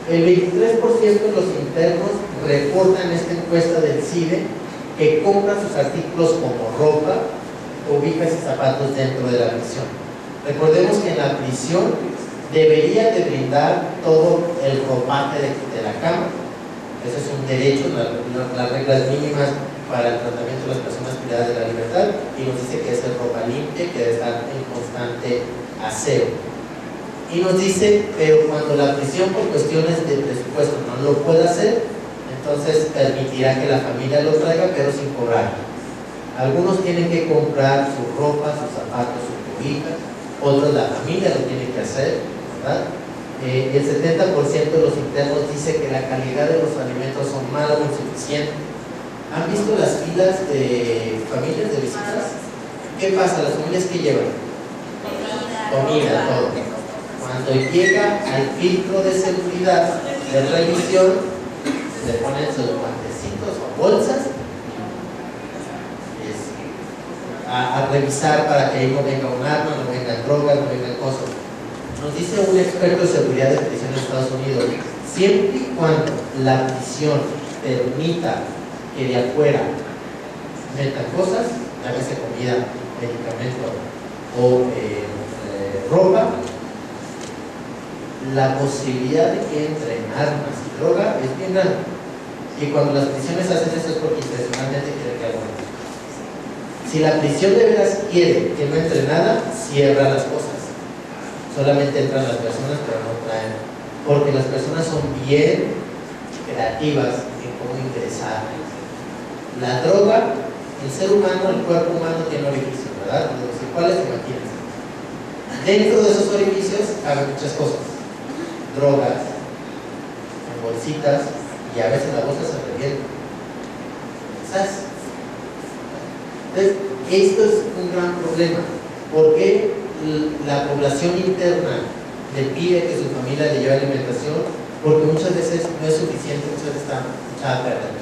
El 23% de los internos reportan en esta encuesta del CIDE que compran sus artículos como ropa, cobijas y zapatos dentro de la prisión. Recordemos que en la prisión debería de brindar todo el ropaje de la cama. Eso es un derecho, las reglas mínimas para el tratamiento de las personas privadas de la libertad, y nos dice que es ropa limpia, que debe estar en constante aseo. Y nos dice, pero cuando la prisión por cuestiones de presupuesto no lo puede hacer, entonces permitirá que la familia lo traiga, pero sin cobrar. Algunos tienen que comprar su ropa, sus zapatos, sus cobijas, otros la familia lo tiene que hacer, ¿verdad? El 70% de los internos dice que la calidad de los alimentos son mala o insuficiente. ¿Han visto las filas de familias de visitas? ¿Qué pasa? ¿Las familias que llevan? Comida, todo. Cuando llega al filtro de seguridad de revisión, se ponen sus guantecitos o bolsas a revisar para que ahí no venga un arma, no vengan drogas, no vengan cosas. Nos dice un experto de seguridad de prisión de Estados Unidos: siempre y cuando la prisión permita que de afuera metan cosas, a veces comida, medicamento o ropa, la posibilidad de que entren armas y droga es bien grande. Y cuando las prisiones hacen eso es porque intencionalmente quieren que algo entre. Si la prisión de veras quiere que no entre nada, cierra las cosas. Solamente entran las personas, pero no traen. Porque las personas son bien creativas en cómo ingresar. La droga, el ser humano, el cuerpo humano tiene orificios, ¿verdad? Los cuales se imaginan. Dentro de esos orificios hagan muchas cosas: drogas, en bolsitas, y a veces la bolsa se revienta. ¿Sabes? Entonces, esto es un gran problema. Porque la población interna le pide que su familia le lleve alimentación, porque muchas veces no es suficiente, muchas veces está echada a perder.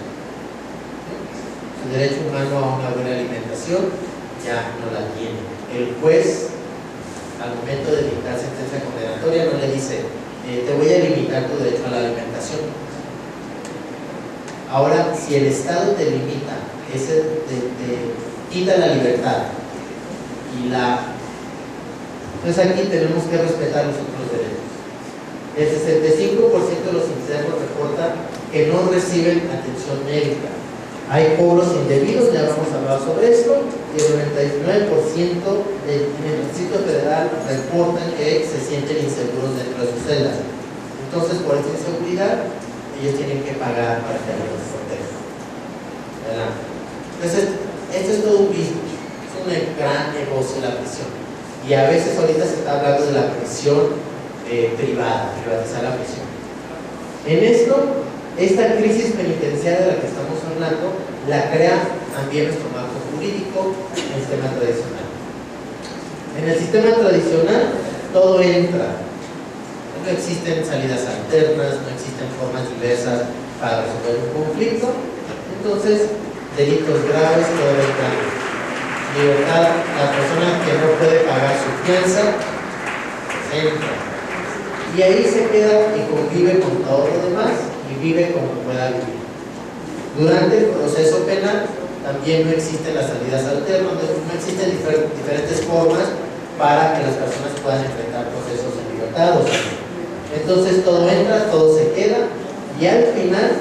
Su derecho humano a una buena alimentación ya no la tiene. El juez, al momento de dictar sentencia condenatoria, no le dice: te voy a limitar tu derecho a la alimentación. Ahora, si el Estado te limita, te quita la libertad y entonces aquí tenemos que respetar los otros derechos. El 65% de los internos reportan que no reciben atención médica. Hay cobros indebidos, ya hemos hablado sobre esto, y el 99% en el Distrito Federal reportan que se sienten inseguros dentro de sus celdas. Entonces, por esa inseguridad, ellos tienen que pagar para que alguien los proteja. Entonces, esto es todo un business, es un gran negocio la prisión. Y a veces ahorita se está hablando de la prisión privada, privatizar la prisión. En esto, esta crisis penitenciaria de la que estamos hablando, la crea también nuestro marco jurídico en el sistema tradicional. En el sistema tradicional, todo entra. No existen salidas alternas, no existen formas diversas para resolver un conflicto. Entonces, delitos graves, todo entra. Libertad, la persona que no puede pagar su fianza, entra. Y ahí se queda y convive con todo lo demás y vive como pueda vivir. Durante el proceso penal también no existen las salidas alternas, no existen diferentes formas para que las personas puedan enfrentar procesos en libertad. Entonces todo entra, todo se queda, y al final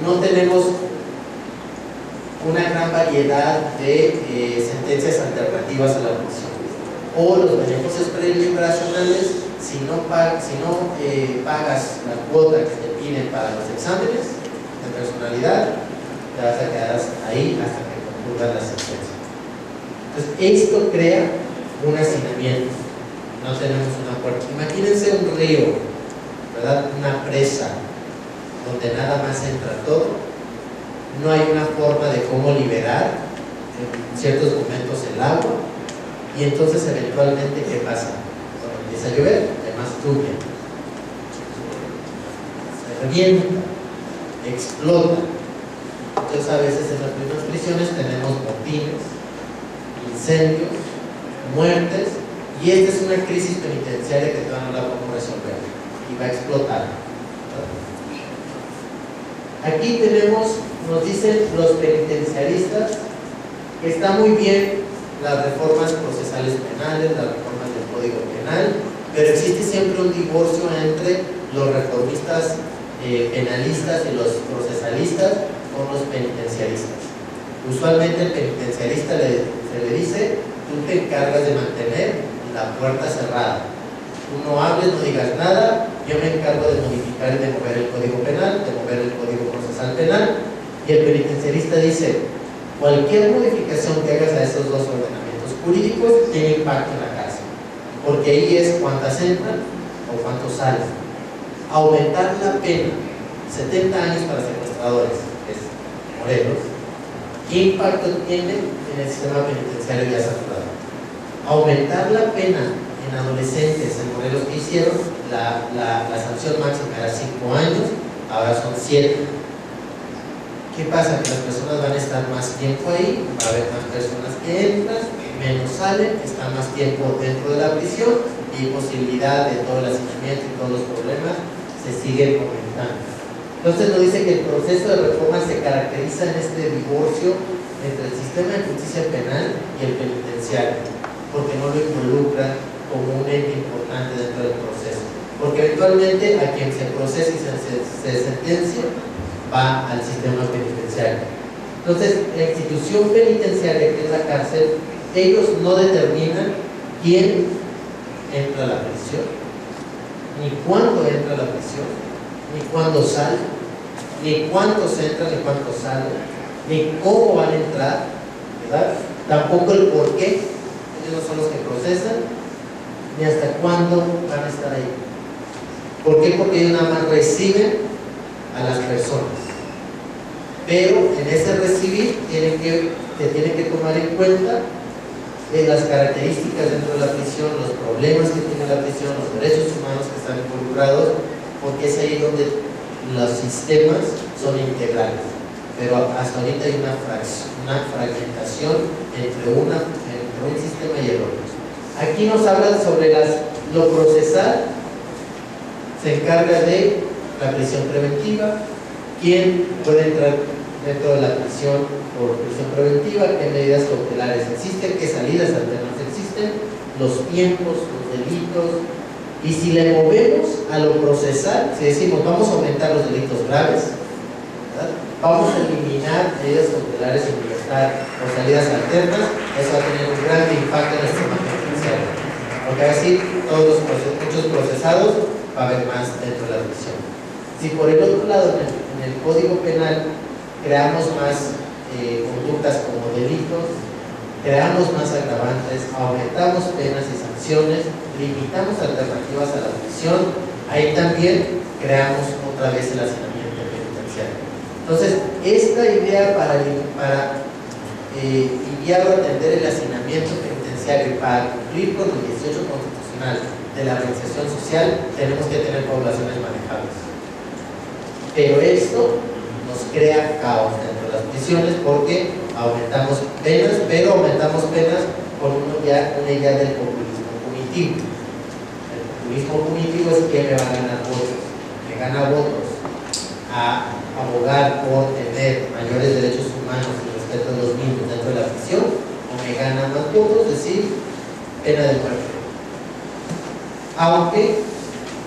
no tenemos una gran variedad de sentencias alternativas a la prisión. O los beneficios preliberacionales, si no pagas la cuota que te piden para los exámenes de personalidad, te vas a quedar ahí hasta que concluya la sentencia. Entonces, esto crea un hacinamiento. No tenemos una puerta. Imagínense un río, ¿verdad? Una presa donde nada más entra todo. No hay una forma de cómo liberar en ciertos momentos el agua, y entonces eventualmente, ¿qué pasa? Cuando empieza a llover, hay más lluvia, se revienta, explota. Entonces a veces en las mismas prisiones tenemos motines, incendios, muertes, y esta es una crisis penitenciaria que todavía no la podemos resolver y va a explotar. Aquí tenemos, nos dicen los penitenciaristas que está muy bien las reformas procesales penales, las reformas del Código Penal, pero existe siempre un divorcio entre los reformistas penalistas y los procesalistas con los penitenciaristas. Usualmente el penitenciarista se le dice: tú te encargas de mantener la puerta cerrada, tú no hables, no digas nada, yo me encargo de modificar y de mover el Código Penal, de mover el Código Procesal Penal. Y el penitenciarista dice: cualquier modificación que hagas a esos dos ordenamientos jurídicos tiene impacto en la cárcel, porque ahí es cuántas entran o cuántos salen. Aumentar la pena, 70 años para secuestradores, es Morelos, ¿qué impacto tiene en el sistema penitenciario ya saturado? Aumentar la pena en adolescentes en Morelos, que hicieron, la sanción máxima era 5 años, ahora son 7. ¿Qué pasa? Que las personas van a estar más tiempo ahí, va a haber más personas que entran, menos salen, están más tiempo dentro de la prisión y posibilidad de todo el hacinamiento y todos los problemas se siguen aumentando. Entonces nos dice que el proceso de reforma se caracteriza en este divorcio entre el sistema de justicia penal y el penitenciario, porque no lo involucra como un ente importante dentro del proceso, porque eventualmente a quien se procesa y se sentencia va al sistema penitenciario. Entonces, la institución penitenciaria, que es la cárcel, ellos no determinan quién entra a la prisión, ni cuándo entra a la prisión, ni cuándo sale, ni cuántos entran, ni cuántos salen, ni cómo van a entrar, ¿verdad? Tampoco el por qué. Ellos no son los que procesan, ni hasta cuándo van a estar ahí. ¿Por qué? Porque ellos nada más reciben a las personas, pero en ese recibir se tiene que tomar en cuenta las características dentro de la prisión, los problemas que tiene la prisión, los derechos humanos que están involucrados, porque es ahí donde los sistemas son integrales. Pero hasta ahorita hay una fragmentación entre un sistema y el otro. Aquí nos hablan sobre lo procesal, se encarga de la prisión preventiva, quién puede entrar dentro de la prisión por prisión preventiva, qué medidas cautelares existen, qué salidas alternas existen, los tiempos, los delitos, y si le movemos a lo procesal, si decimos vamos a aumentar los delitos graves, ¿verdad?, vamos a eliminar medidas cautelares en libertad o salidas alternas, eso va a tener un gran impacto en el sistema penitenciario, porque así todos muchos procesados va a haber más dentro de la prisión. Si por el otro lado en el Código Penal creamos más conductas como delitos, creamos más agravantes, aumentamos penas y sanciones, limitamos alternativas a la prisión, ahí también creamos otra vez el hacinamiento penitenciario. Entonces, esta idea para guiar o atender el hacinamiento penitenciario y para cumplir con el 18 constitucional de la reinserción social, tenemos que tener poblaciones manejables. Pero esto nos crea caos dentro de las prisiones porque aumentamos penas, pero aumentamos penas con una idea del populismo punitivo. El populismo punitivo es que me va a ganar votos. Me gana votos a abogar por tener mayores derechos humanos y respeto a los mismos dentro de la prisión, o me gana más votos, es decir, pena de muerte. Aunque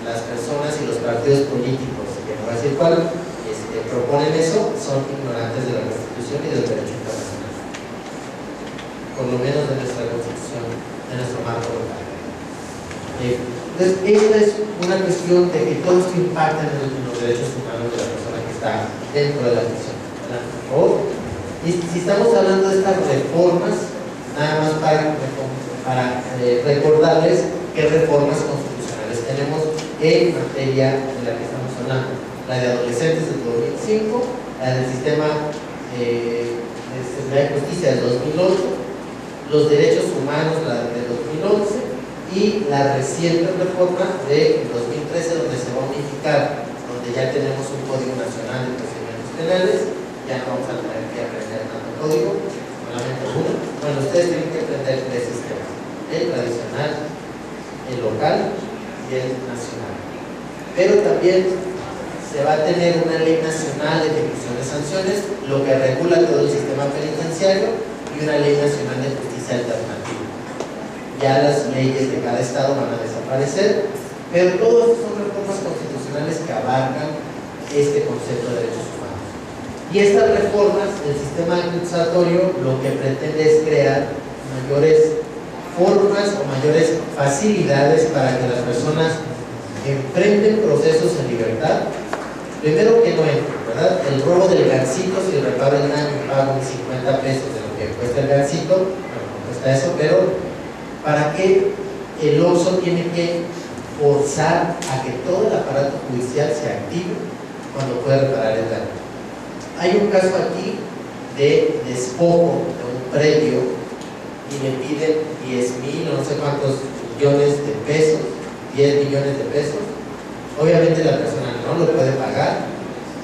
las personas y los partidos políticos, que no voy a decir cuál, proponen eso, son ignorantes de la Constitución y del derecho internacional, por lo menos de nuestra Constitución, de nuestro marco local. Entonces, esta es una cuestión de que todo esto impacta en los derechos humanos de la persona que está dentro de la prisión. Y si estamos hablando de estas reformas, nada más para recordarles qué reformas constitucionales tenemos en materia de la que estamos hablando: la de adolescentes del 2005, la del sistema de seguridad y justicia del 2008, los derechos humanos, la del 2011, y la reciente reforma del 2013, donde se va a unificar, donde ya tenemos un Código Nacional de Procedimiento penales, ya no vamos a tener que aprender tanto código, solamente uno. Bueno, ustedes tienen que aprender tres sistemas: el tradicional, el local y el nacional. Pero también se va a tener una ley nacional de ejecución de sanciones, lo que regula todo el sistema penitenciario, y una ley nacional de justicia alternativa. Ya las leyes de cada estado van a desaparecer, pero todas son reformas constitucionales que abarcan este concepto de derechos humanos. Y estas reformas del sistema acusatorio lo que pretende es crear mayores formas o mayores facilidades para que las personas enfrenten procesos en libertad. Primero, que no entren, ¿verdad? El robo del gansito, si reparo el daño y pago mis 50 pesos de lo que cuesta el gansito, bueno, no cuesta eso, pero ¿para qué el Oxxo tiene que forzar a que todo el aparato judicial se active cuando puede reparar el daño? Hay un caso aquí de despojo de un predio y le piden 10,000 o no sé cuántos millones de pesos, 10 millones de pesos. Obviamente la persona no lo puede pagar,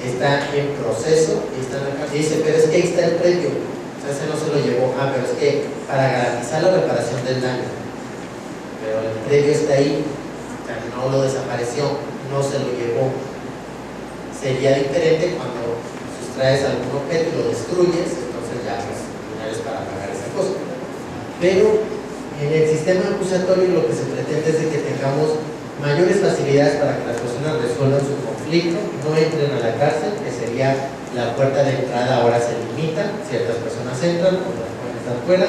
está en proceso y está en la cárcel. Dice, pero es que ahí está el predio, o sea, ese no se lo llevó. Ah, pero es que para garantizar la reparación del daño, pero el predio está ahí, o sea, no lo desapareció, no se lo llevó. Sería diferente cuando sustraes algún objeto y lo destruyes, entonces ya pues no eres para pagar esa cosa. Pero en el sistema acusatorio lo que se pretende es de que tengamos mayores facilidades para que las personas resuelvan su conflicto, no entren a la cárcel, que sería la puerta de entrada. Ahora se limita, ciertas personas entran, otras pueden estar fuera.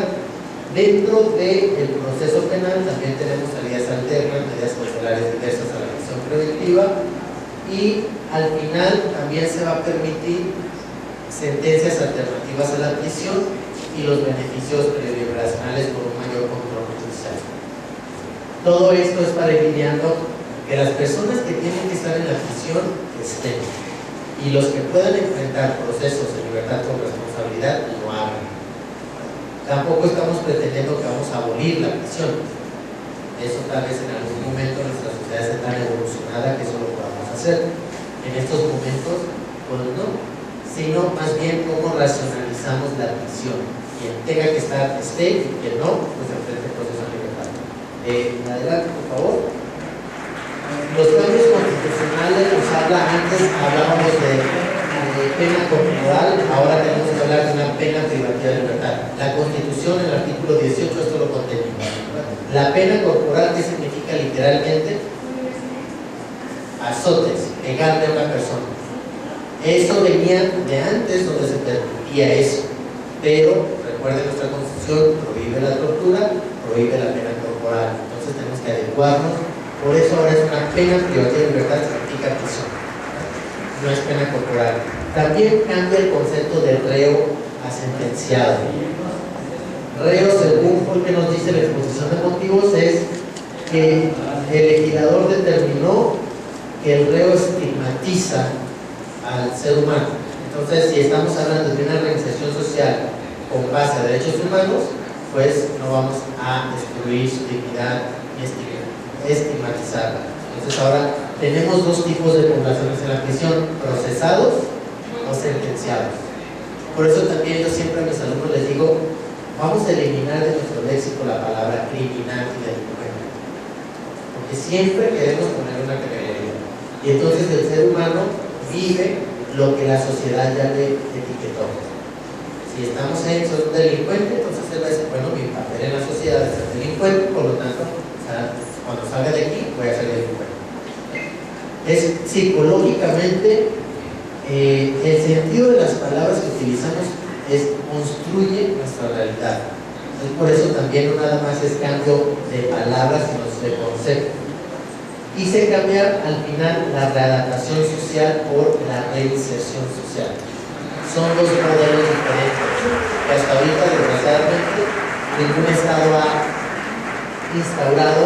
Dentro del proceso penal también tenemos salidas alternas, medidas cautelares diversas a la prisión preventiva, y al final también se va a permitir sentencias alternativas a la prisión y los beneficios preliberacionales por un mayor control judicial. Todo esto es para ir lidiando que las personas que tienen que estar en la prisión estén, y los que puedan enfrentar procesos de libertad con responsabilidad lo hagan. Tampoco estamos pretendiendo que vamos a abolir la prisión. Eso tal vez en algún momento nuestra sociedad esté tan evolucionada que eso lo podamos hacer. En estos momentos, pues no, sino más bien cómo racionalizamos la prisión. Quien tenga que estar esté, y quien no, pues enfrente el proceso de libertad. Adelante, por favor. Los cambios constitucionales nos antes hablábamos de pena corporal, ahora tenemos que hablar de una pena privativa de libertad. La Constitución, en el artículo 18, esto lo contenía. La pena corporal, ¿qué significa literalmente? Azotes, pegarle a una persona. Eso venía de antes, donde se permitía eso, pero recuerden, nuestra Constitución prohíbe la tortura, prohíbe la pena corporal, entonces tenemos que adecuarnos. Por eso ahora es una pena privativa de libertad, significa prisión, no es pena corporal. También cambia el concepto de reo a sentenciado. Reo, según lo que nos dice la exposición de motivos, es que el legislador determinó que el reo estigmatiza al ser humano. Entonces, si estamos hablando de una organización social con base a derechos humanos, pues no vamos a destruir su dignidad y estigmatizarla. Entonces ahora tenemos dos tipos de poblaciones en la prisión: procesados o sentenciados. Por eso también yo siempre a mis alumnos les digo, vamos a eliminar de nuestro léxico la palabra criminal y delincuente, porque siempre queremos poner una categoría, y entonces el ser humano vive lo que la sociedad ya le etiquetó. Si estamos en un delincuente, entonces él va a decir, bueno, mi papel en la sociedad es ser delincuente, por lo tanto, cuando salga de aquí voy a ser delincuente. Es psicológicamente el sentido de las palabras que utilizamos construye nuestra realidad. Entonces, por eso también no nada más es cambio de palabras, sino de concepto. Quise cambiar al final la readaptación social por la reinserción social. Son dos modelos diferentes que hasta ahorita, desgraciadamente, ningún estado ha instaurado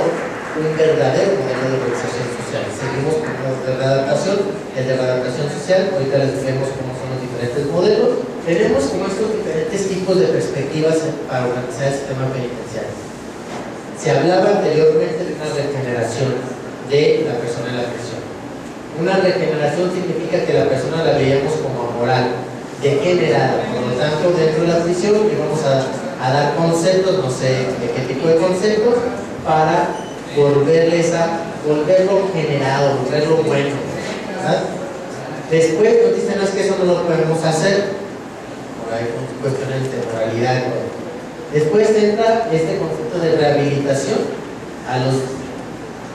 un verdadero modelo de reinserción social. Seguimos con los de readaptación. El de readaptación social, ahorita les vemos cómo son los diferentes modelos. Tenemos como estos diferentes tipos de perspectivas para organizar el sistema penitenciario. Se hablaba anteriormente de una regeneración de la persona en la prisión. Una regeneración significa que la persona la veíamos como amoral, degenerada. Por lo tanto, dentro de la prisión vamos a dar conceptos, no sé de qué tipo de conceptos, para volverlo generado, volverlo bueno, ¿verdad? Después nos dicen es que eso no lo podemos hacer, por ahí con cuestiones de moralidad. Después entra este concepto de rehabilitación. A las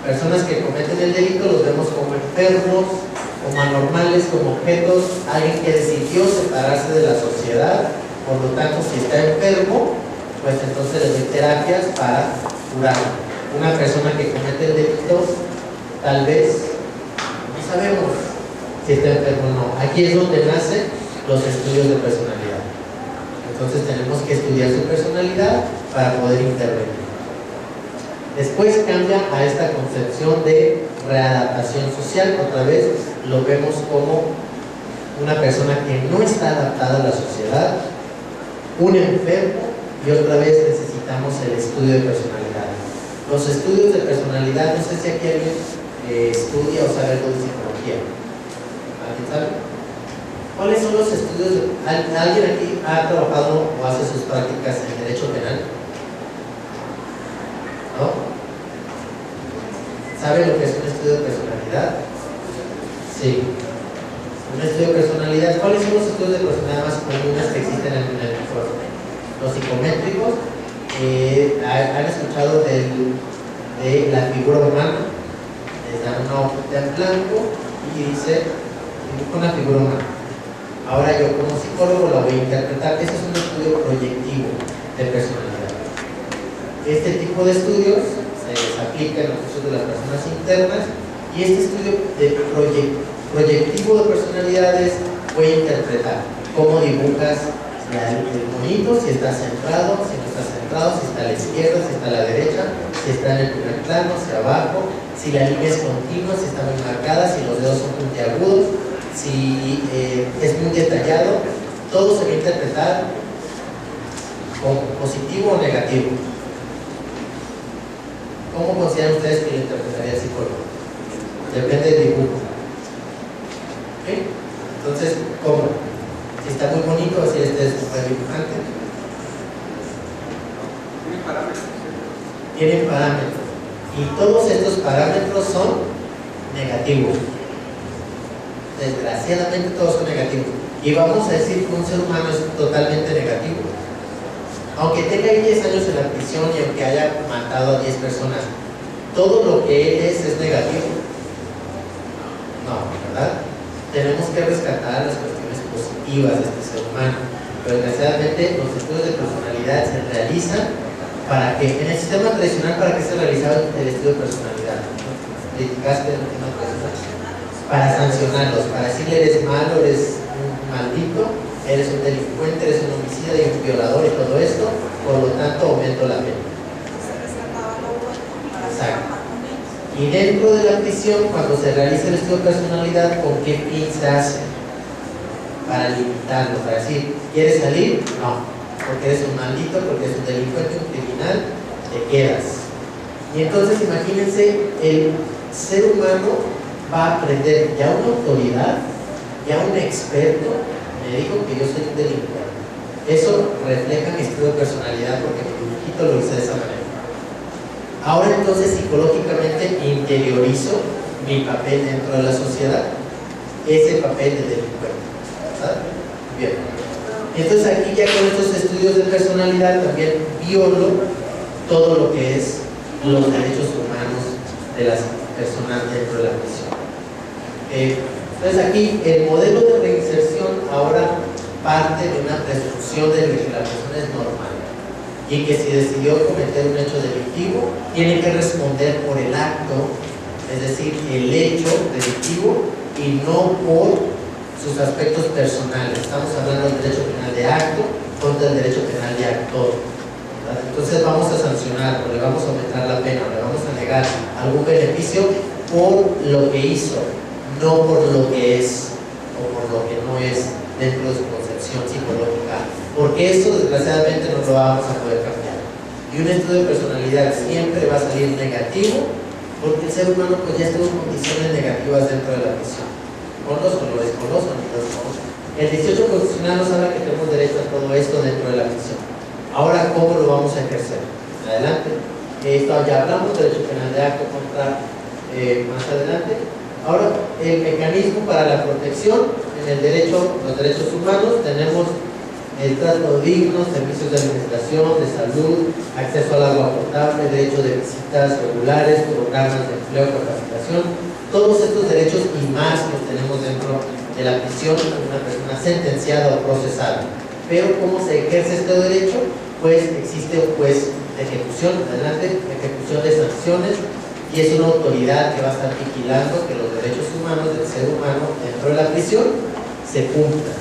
personas que cometen el delito los vemos como enfermos, como anormales, como objetos, alguien que decidió separarse de la sociedad. Por lo tanto, si está enfermo, pues entonces le doy terapias para curarlo. Una persona que comete el delito, tal vez, no sabemos si está enfermo o no. Aquí es donde nacen los estudios de personalidad. Entonces tenemos que estudiar su personalidad para poder intervenir. Después cambia a esta concepción de readaptación social. Otra vez lo vemos como una persona que no está adaptada a la sociedad, un enfermo, y otra vez necesitamos el estudio de personalidad. Los estudios de personalidad, no sé si aquí alguien estudia o sabe algo de psicología. ¿Alguien sabe? ¿Cuáles son los estudios? ¿Alguien aquí ha trabajado o hace sus prácticas en derecho penal? ¿No? ¿Sabe lo que es un estudio de personalidad? Sí. Un estudio de personalidad. ¿Cuáles son los estudios de personalidad más comunes que existen en el entorno? Los psicométricos. ¿Han escuchado de la figura humana? Les dan una hojita en blanco y dice una figura humana. Ahora yo como psicólogo la voy a interpretar. Ese es un estudio proyectivo de personalidad. Este tipo de estudios se aplica en los estudios de las personas internas, y este estudio de proyectivo de personalidades voy a interpretar cómo dibujas el monito, si está centrado, si no está centrado, si está a la izquierda, si está a la derecha, si está en el primer plano, hacia abajo, si la línea es continua, si está muy marcada, si los dedos son puntiagudos, si es muy detallado. Todo se va a interpretar como positivo o negativo. ¿Cómo consideran ustedes que lo interpretaría el psicólogo? Depende del dibujo. ¿Okay? Entonces, ¿cómo? Si está muy bonito, así este es un buen dibujante. Tienen parámetros. Tienen parámetros. Y todos estos parámetros son negativos. Desgraciadamente todos son negativos. Y vamos a decir que un ser humano es totalmente negativo. Aunque tenga 10 años en la prisión y aunque haya matado a 10 personas, ¿todo lo que él es negativo? No, ¿verdad? Tenemos que rescatar las cuestiones positivas de este ser humano. Pero desgraciadamente los estudios de personalidad se realizan para que, en el sistema tradicional, ¿para qué se realizaba el estudio de personalidad? ¿Criticaste en el sistema tradicional? Para sancionarlos, para decirle eres malo, eres un maldito, eres un delincuente, eres un homicida y un violador y todo esto, por lo tanto aumento la pena. Exacto. Y dentro de la prisión, cuando se realiza el estudio de personalidad, ¿con qué fin se hace? Para limitarlo, para decir, ¿quieres salir? No, porque eres un maldito, porque eres un delincuente, un criminal, te quedas. Y entonces imagínense, el ser humano va a aprender ya una autoridad, ya un experto me dijo que yo soy un delincuente. Eso refleja mi estudio de personalidad porque mi dibujito lo hice de esa manera. Ahora entonces psicológicamente interiorizo mi papel dentro de la sociedad, ese papel de delincuente, ¿verdad? Bien. Entonces aquí ya con estos estudios de personalidad también violo todo lo que es los derechos humanos de las personas dentro de la prisión. Entonces aquí el modelo de reinserción ahora parte de una presunción de que la persona es normal y que si decidió cometer un hecho delictivo tiene que responder por el acto, es decir, el hecho delictivo y no por sus aspectos personales. Estamos hablando del derecho penal de acto contra el derecho penal de actor, ¿verdad? Entonces vamos a sancionar, o le vamos a aumentar la pena, o le vamos a negar algún beneficio por lo que hizo, no por lo que es o por lo que no es dentro de su concepción psicológica, porque eso desgraciadamente no lo vamos a poder cambiar. Y un estudio de personalidad siempre va a salir negativo, porque el ser humano pues ya estuvo en condiciones negativas dentro de la prisión, con los olores, con los sonidos, con El 18 constitucional nos habla que tenemos derecho a todo esto dentro de la prisión. Ahora, ¿cómo lo vamos a ejercer? Adelante. Esto ya hablamos, derecho penal de acto contra más adelante. Ahora, el mecanismo para la protección en el derecho, los derechos humanos, tenemos el trato digno, servicios de administración, de salud, acceso al agua potable, derecho de visitas regulares, programas de empleo, capacitación. Todos estos derechos y más los tenemos dentro de la prisión de una persona sentenciada o procesada. Pero ¿cómo se ejerce este derecho? Pues existe un juez de ejecución, adelante, ejecución de sanciones, y es una autoridad que va a estar vigilando que los derechos humanos del ser humano dentro de la prisión se cumplan.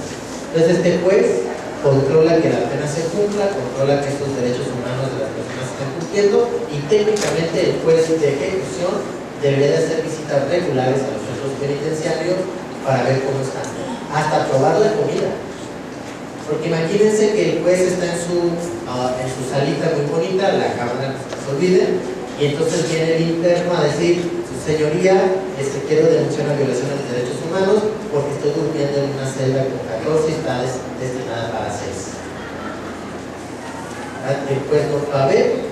Entonces este juez controla que la pena se cumpla, controla que estos derechos humanos de las personas se estén cumpliendo, y técnicamente el juez de ejecución debería de hacer visitas regulares a los centros penitenciarios para ver cómo están, hasta probar la comida. Porque imagínense que el juez está en su salita muy bonita, la cámara no se olvide, y entonces viene el interno a decir: su señoría, quiero denunciar una violación de los derechos humanos porque estoy durmiendo en una celda con 14 y está destinada para 6. El juez no va a ver,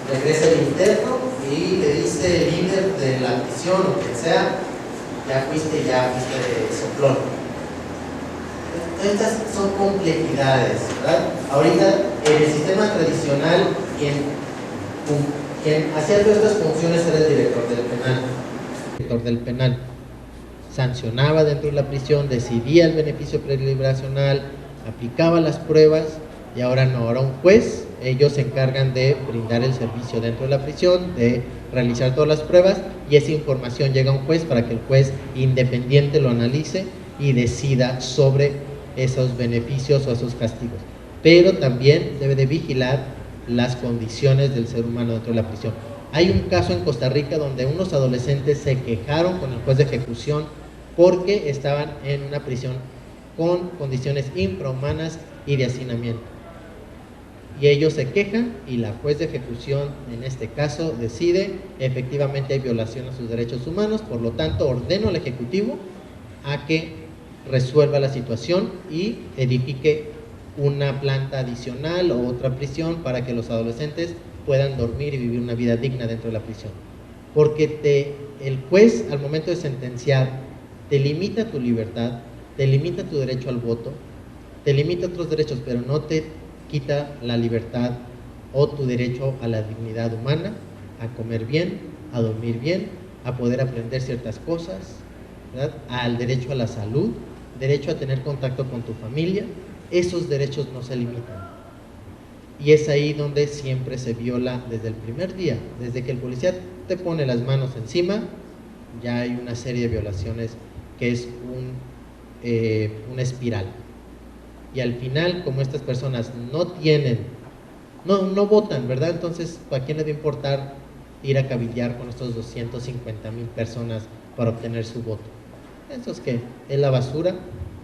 regresa el interno y le dice el líder de la prisión o quien sea: ya fuiste de soplón. Estas son complejidades, ¿verdad? Ahorita, en el sistema tradicional, quien hacía todas estas funciones era el director del penal. Sancionaba dentro de la prisión, decidía el beneficio preliberacional, aplicaba las pruebas, y ahora no, ahora un juez. Ellos se encargan de brindar el servicio dentro de la prisión, de realizar todas las pruebas, y esa información llega a un juez para que el juez independiente lo analice y decida sobre esos beneficios o esos castigos. Pero también debe de vigilar las condiciones del ser humano dentro de la prisión. Hay un caso en Costa Rica donde unos adolescentes se quejaron con el juez de ejecución porque estaban en una prisión con condiciones infrahumanas y de hacinamiento. Y ellos se quejan y la juez de ejecución en este caso decide: efectivamente hay violación a sus derechos humanos, por lo tanto ordeno al ejecutivo a que resuelva la situación y edifique una planta adicional o otra prisión para que los adolescentes puedan dormir y vivir una vida digna dentro de la prisión. Porque el juez, al momento de sentenciar, te limita tu libertad, te limita tu derecho al voto, te limita otros derechos, pero no te quita la libertad o tu derecho a la dignidad humana, a comer bien, a dormir bien, a poder aprender ciertas cosas, ¿verdad? Al derecho a la salud, derecho a tener contacto con tu familia. Esos derechos no se limitan. Y es ahí donde siempre se viola desde el primer día. Desde que el policía te pone las manos encima, ya hay una serie de violaciones que es una espiral. Y al final, como estas personas no votan, ¿verdad? Entonces, ¿a quién le va a importar ir a cabildear con estos 250,000 personas para obtener su voto? Eso es que es la basura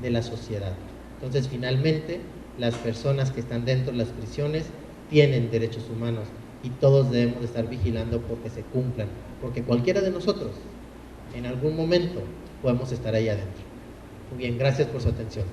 de la sociedad. Entonces, finalmente, las personas que están dentro de las prisiones tienen derechos humanos y todos debemos de estar vigilando porque se cumplan, porque cualquiera de nosotros en algún momento podemos estar ahí adentro. Muy bien, gracias por su atención.